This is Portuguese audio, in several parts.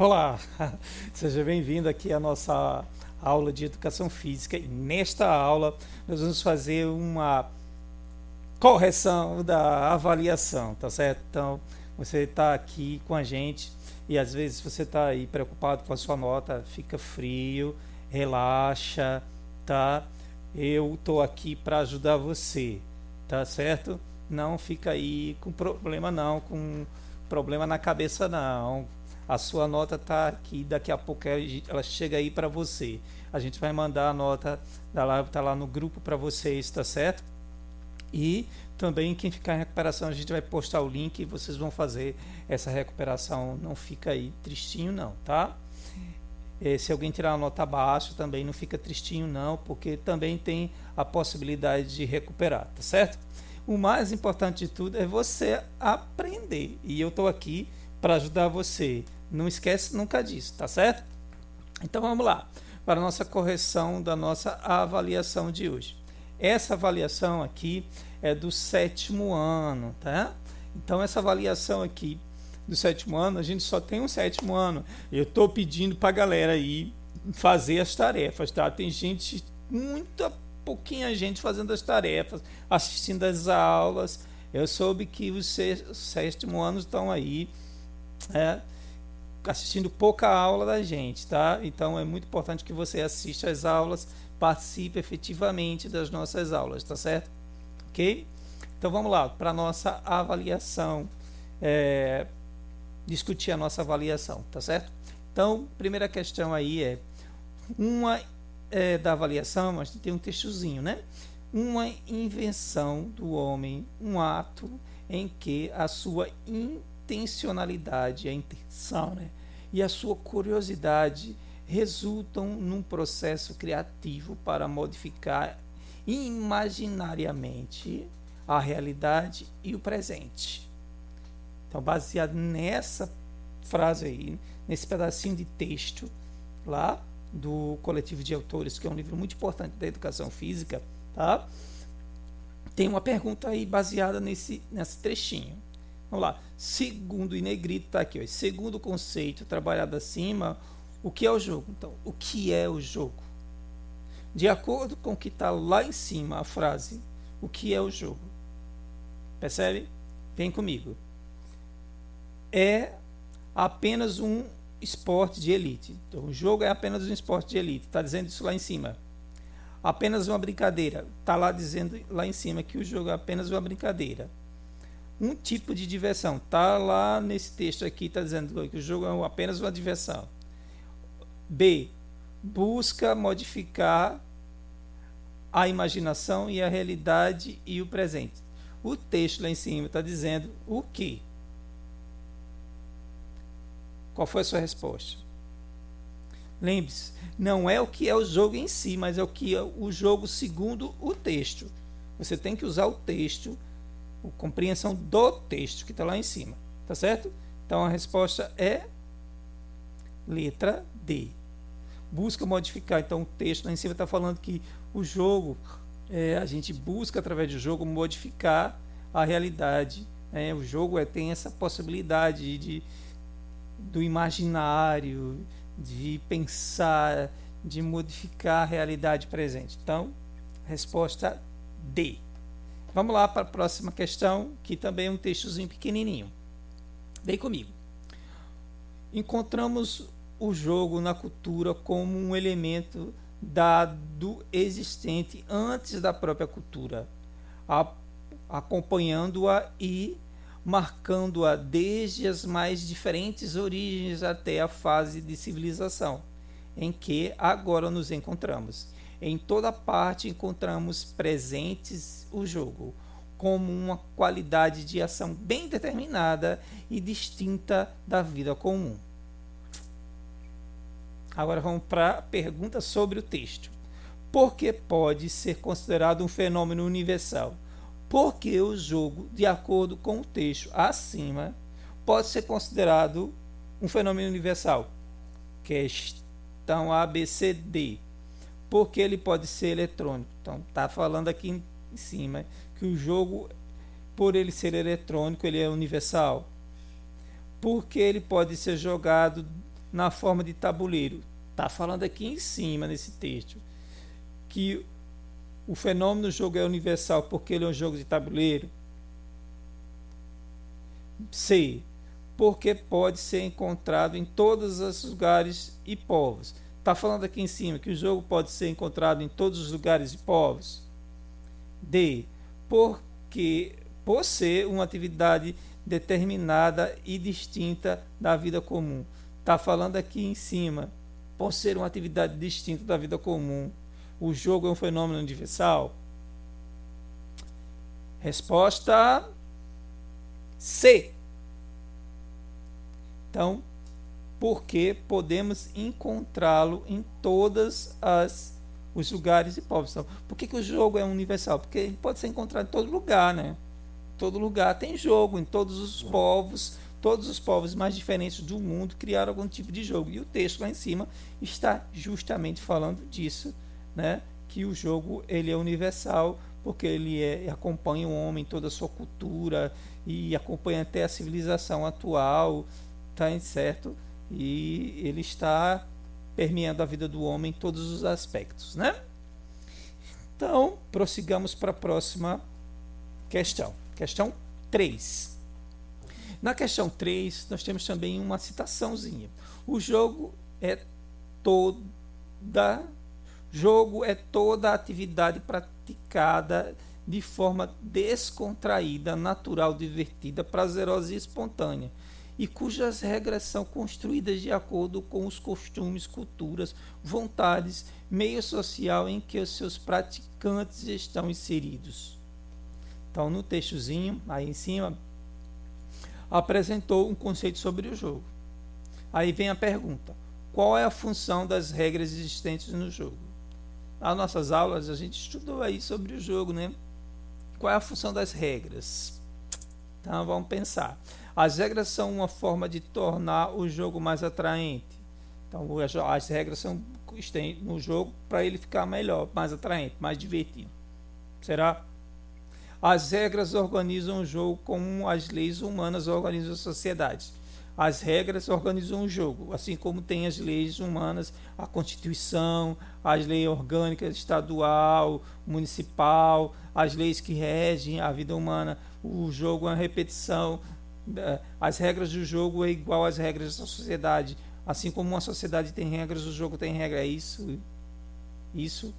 Olá, seja bem-vindo aqui à nossa aula de Educação Física. E nesta aula nós vamos fazer uma correção da avaliação, tá certo? Então, você está aqui com a gente e às vezes você está aí preocupado com a sua nota, fica frio, relaxa, tá? Eu estou aqui para ajudar você, tá certo? Não fica aí com problema não, com problema na cabeça não. A sua nota está aqui, daqui a pouco ela chega aí para você. A gente vai mandar a nota, tá lá no grupo para vocês, tá certo? E também quem ficar em recuperação, a gente vai postar o link e vocês vão fazer essa recuperação. Não fica aí tristinho não, tá? Se alguém tirar uma nota baixa, também não fica tristinho não, porque também tem a possibilidade de recuperar, tá certo? O mais importante de tudo é você aprender. E eu estou aqui para ajudar você. Não esquece nunca disso, tá certo? Então vamos lá, para a nossa correção da nossa avaliação de hoje. Essa avaliação aqui é do 7º ano, tá? Então essa avaliação aqui do 7º ano, a gente só tem um 7º ano. Eu estou pedindo para a galera aí fazer as tarefas, tá? Tem gente, muita pouquinha gente fazendo as tarefas, assistindo as aulas. Eu soube que os 7º anos estão aí, assistindo pouca aula da gente, tá? Então é muito importante que você assista às aulas, participe efetivamente das nossas aulas, tá certo? Ok? Então vamos lá para a nossa avaliação, discutir a nossa avaliação, tá certo? Então, primeira questão aí da avaliação, mas tem um textozinho, né? Uma invenção do homem, um ato em que a sua intencionalidade, a intenção, né? E a sua curiosidade resultam num processo criativo para modificar imaginariamente a realidade e o presente. Então, baseado nessa frase aí, nesse pedacinho de texto lá do Coletivo de Autores, que é um livro muito importante da educação física, tá? Tem uma pergunta aí baseada nesse trechinho. Vamos lá. Segundo, em negrito está aqui, ó, segundo o conceito trabalhado acima, o que é o jogo? Então, o que é o jogo? De acordo com o que está lá em cima, a frase, o que é o jogo? Percebe? Vem comigo. É apenas um esporte de elite. Então, o jogo é apenas um esporte de elite. Está dizendo isso lá em cima. Apenas uma brincadeira. Está lá dizendo lá em cima que o jogo é apenas uma brincadeira. Um tipo de diversão. Está lá nesse texto aqui, está dizendo que o jogo é apenas uma diversão. B. Busca modificar a imaginação e a realidade e o presente. O texto lá em cima está dizendo o quê? Qual foi a sua resposta? Lembre-se, não é o que é o jogo em si, mas é o que é o jogo segundo o texto. Você tem que usar o texto, a compreensão do texto que está lá em cima, tá certo? Então a resposta é letra D. Busca modificar. Então o texto lá em cima está falando que o jogo, a gente busca através do jogo modificar a realidade. O jogo tem essa possibilidade do imaginário, de pensar, de modificar a realidade presente. Então, resposta D. Vamos lá para a próxima questão, que também é um textozinho pequenininho. Vem comigo. Encontramos o jogo na cultura como um elemento dado existente antes da própria cultura, acompanhando-a e marcando-a desde as mais diferentes origens até a fase de civilização em que agora nos encontramos. Em toda parte encontramos presentes o jogo como uma qualidade de ação bem determinada e distinta da vida comum. Agora vamos para a pergunta sobre o texto. Por que pode ser considerado um fenômeno universal? Porque o jogo, de acordo com o texto acima, pode ser considerado um fenômeno universal. Questão A, B, C, D. Porque ele pode ser eletrônico. Então, está falando aqui em cima que o jogo, por ele ser eletrônico, ele é universal. Porque ele pode ser jogado na forma de tabuleiro. Está falando aqui em cima, nesse texto, que o fenômeno do jogo é universal porque ele é um jogo de tabuleiro. C. Porque pode ser encontrado em todos os lugares e povos. Está falando aqui em cima que o jogo pode ser encontrado em todos os lugares e povos. D. Porque por ser uma atividade determinada e distinta da vida comum. Está falando aqui em cima, por ser uma atividade distinta da vida comum, o jogo é um fenômeno universal? Resposta C. Então, porque podemos encontrá-lo em todos os lugares e povos. Então, por que o jogo é universal? Porque ele pode ser encontrado em todo lugar, né? Todo lugar tem jogo, em todos os povos mais diferentes do mundo criaram algum tipo de jogo. E o texto lá em cima está justamente falando disso, né? Que o jogo ele é universal porque ele acompanha o homem em toda a sua cultura e acompanha até a civilização atual, tá certo? E ele está permeando a vida do homem em todos os aspectos, né? Então, prossigamos para a próxima questão. Questão 3. Na questão 3, nós temos também uma citaçãozinha. O jogo é toda a atividade praticada de forma descontraída, natural, divertida, prazerosa e espontânea, e cujas regras são construídas de acordo com os costumes, culturas, vontades, meio social em que os seus praticantes estão inseridos. Então, no textozinho, aí em cima, apresentou um conceito sobre o jogo. Aí vem a pergunta: qual é a função das regras existentes no jogo? Nas nossas aulas, a gente estudou aí sobre o jogo, né? Qual é a função das regras? Então, vamos pensar. As regras são uma forma de tornar o jogo mais atraente. Então, as regras são no jogo para ele ficar melhor, mais atraente, mais divertido. Será? As regras organizam o jogo como as leis humanas organizam a sociedade. As regras organizam o jogo, assim como tem as leis humanas, a Constituição, as leis orgânicas estadual, municipal, as leis que regem a vida humana. O jogo é uma repetição. As regras do jogo é igual às regras da sociedade. Assim como uma sociedade tem regras, o jogo tem regra. É isso.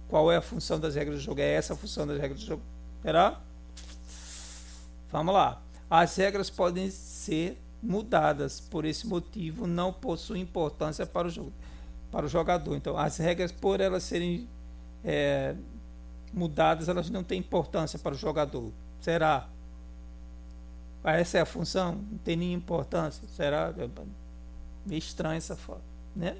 Qual é a função das regras do jogo? É essa a função das regras do jogo. Será? Vamos lá. As regras podem ser mudadas, por esse motivo não possuem importância para o jogador. Então, as regras, por elas serem mudadas, elas não têm importância para o jogador. Será? Essa é a função? Não tem nenhuma importância? Será? Meio estranho essa forma, né?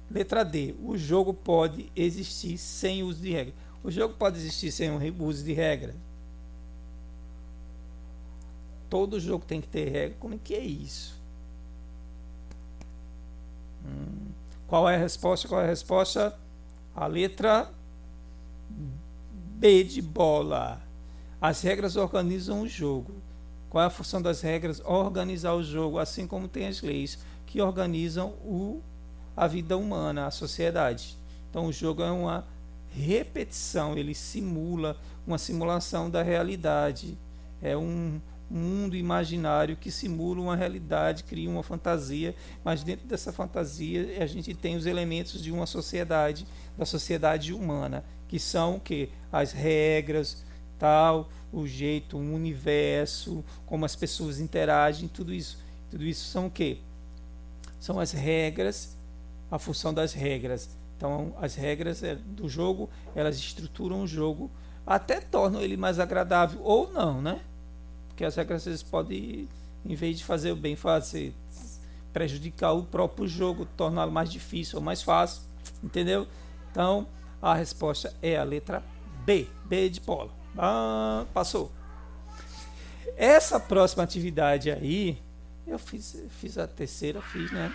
Letra D. O jogo pode existir sem uso de regra. O jogo pode existir sem o uso de regra? Todo jogo tem que ter regra. Como é que é isso? Qual é a resposta? Qual é a resposta? A letra B de bola. As regras organizam o jogo. Qual é a função das regras? Organizar o jogo, assim como tem as leis que organizam a vida humana, a sociedade. Então o jogo é uma repetição, ele simula uma simulação da realidade. É um mundo imaginário que simula uma realidade, cria uma fantasia, mas dentro dessa fantasia a gente tem os elementos de uma sociedade, da sociedade humana, que são o quê? As regras, tal, o jeito, o universo, como as pessoas interagem, tudo isso são o quê? São as regras, a função das regras. Então, as regras do jogo, elas estruturam o jogo, até tornam ele mais agradável, ou não, né? Porque as regras, às vezes, podem, em vez de fazer o bem, prejudicar o próprio jogo, torná-lo mais difícil ou mais fácil, entendeu? Então, a resposta é a letra B, B de bola. Passou. Essa próxima atividade aí, eu fiz a terceira, né?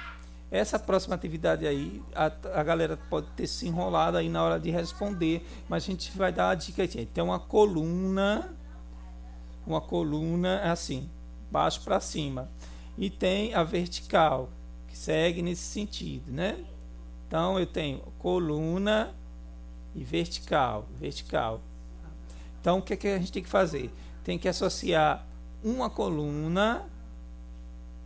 Essa próxima atividade aí, a galera pode ter se enrolado aí na hora de responder, mas a gente vai dar uma dica aqui. Tem uma coluna assim, baixo para cima. e tem a vertical, que segue nesse sentido, né? Então eu tenho coluna e vertical, vertical. Então o que é que a gente tem que fazer? Tem que associar uma coluna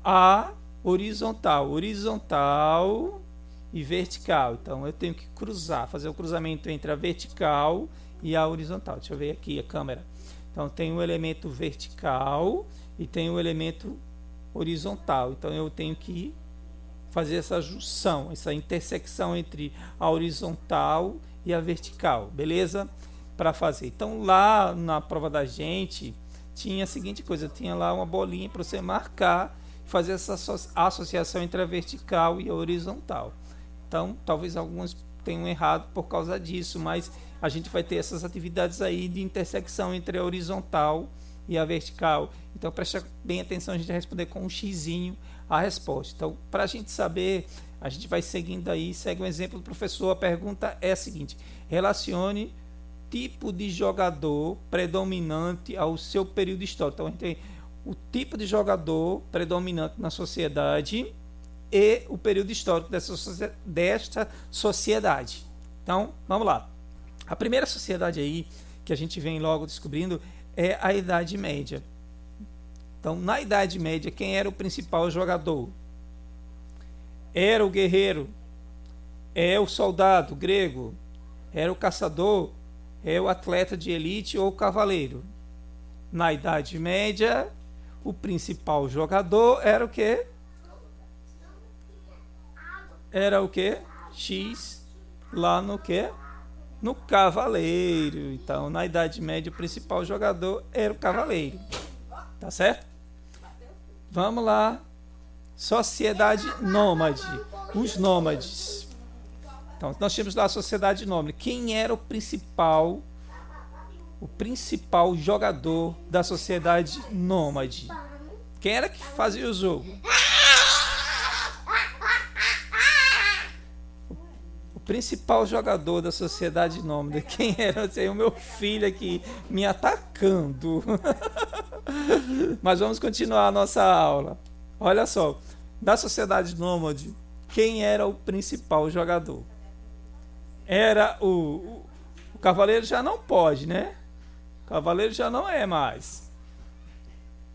a horizontal, horizontal e vertical. Então eu tenho que cruzar, fazer o cruzamento entre a vertical e a horizontal. Deixa eu ver aqui a câmera. Então tem o elemento vertical e tem o elemento horizontal. Então eu tenho que fazer essa junção, essa intersecção entre a horizontal e a vertical, beleza? Para fazer. Então lá na prova da gente tinha a seguinte coisa, tinha lá uma bolinha para você marcar, fazer essa associação entre a vertical e a horizontal. Então talvez alguns tenham errado por causa disso, mas a gente vai ter essas atividades aí de intersecção entre a horizontal e a vertical. Então preste bem atenção, a gente vai responder com um xizinho a resposta. Então, para a gente saber, a gente vai seguindo aí, segue um exemplo do professor. A pergunta é a seguinte: relacione tipo de jogador predominante ao seu período histórico. Então a gente tem o tipo de jogador predominante na sociedade e o período histórico desta sociedade. Então, vamos lá. A primeira sociedade aí que a gente vem logo descobrindo é a Idade Média. Então, na Idade Média, quem era o principal jogador? Era o guerreiro, é o soldado grego, era o caçador, é o atleta de elite ou o cavaleiro. Na Idade Média, o principal jogador era o quê? Era o quê? X lá no quê? No cavaleiro. Então, na Idade Média, o principal jogador era o cavaleiro. Tá certo? Vamos lá. Sociedade nômade. Os nômades. Então, nós tínhamos lá a sociedade nômade. Quem era o principal jogador da sociedade nômade? Quem era que fazia o jogo? O principal jogador da sociedade nômade. Quem era? O meu filho aqui me atacando. Mas vamos continuar a nossa aula. Olha só. Da sociedade nômade, quem era o principal jogador? Era o cavaleiro, já não pode, né? O cavaleiro já não é mais.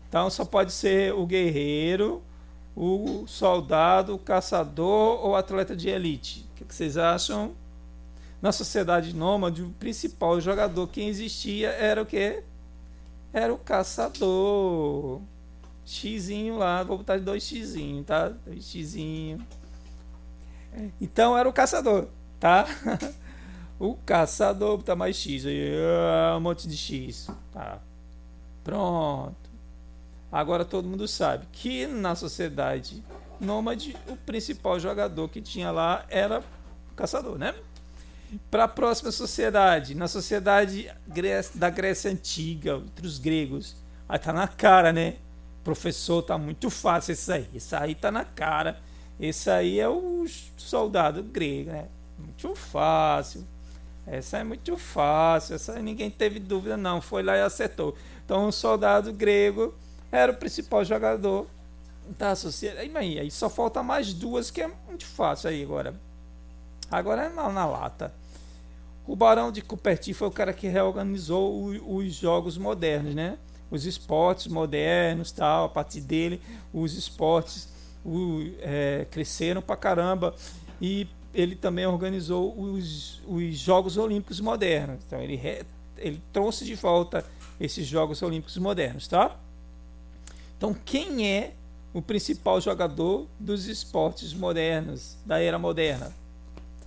Então só pode ser o guerreiro, o soldado, o caçador ou atleta de elite. O que vocês acham? Na sociedade nômade, o principal jogador que existia era o quê? Era o caçador. Xizinho lá, vou botar 2 xizinho, tá? 2 xizinho. Então era o caçador, tá? O caçador, botar mais x aí, um monte de x, tá? Pronto. Agora todo mundo sabe que na sociedade nômade o principal jogador que tinha lá era o caçador, né? Para a próxima sociedade, na sociedade da Grécia Antiga, entre os gregos, aí tá na cara, né? Professor, tá muito fácil esse aí tá na cara. Esse aí é o soldado grego, né? Muito fácil. Essa é muito fácil. Essa aí ninguém teve dúvida, não. Foi lá e acertou. Então, o soldado grego era o principal jogador da sociedade. Aí só falta mais 2 que é muito fácil aí agora. Agora é na lata. O Barão de Coubertin foi o cara que reorganizou os jogos modernos, né? Os esportes modernos, tal. A partir dele, os esportes cresceram pra caramba. E ele também organizou os Jogos Olímpicos modernos. Então ele trouxe de volta esses Jogos Olímpicos modernos, tá? Então quem é o principal jogador dos esportes modernos, da era moderna?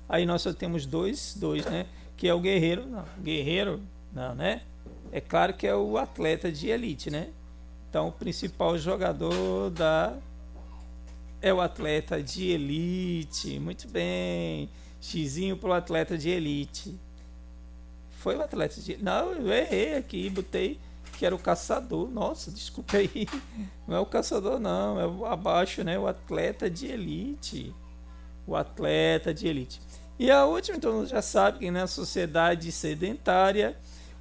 Aí nós só temos dois, né? Que é o guerreiro, não, né? É claro que é o atleta de elite, né? Então o principal jogador é o atleta de elite. Muito bem. Xizinho pro atleta de elite. Foi o atleta de... Não, eu errei aqui, botei que era o caçador. Nossa, desculpa aí. Não é o caçador, não. É o abaixo, né? O atleta de elite. O atleta de elite. E a última, então, já sabe que na sociedade sedentária,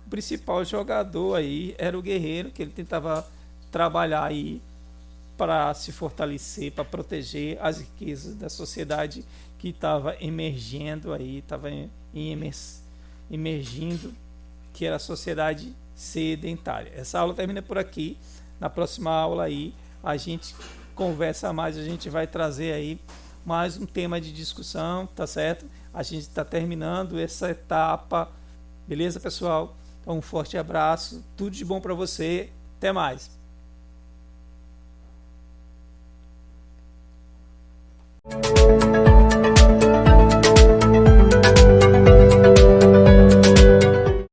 o principal jogador aí era o guerreiro, que ele tentava trabalhar aí para se fortalecer, para proteger as riquezas da sociedade que estava emergindo aí, estava emergindo, que era a sociedade sedentária. Essa aula termina por aqui. Na próxima aula aí a gente conversa mais, a gente vai trazer aí mais um tema de discussão, tá certo? A gente está terminando essa etapa, beleza, pessoal? Então, um forte abraço, tudo de bom para você, até mais.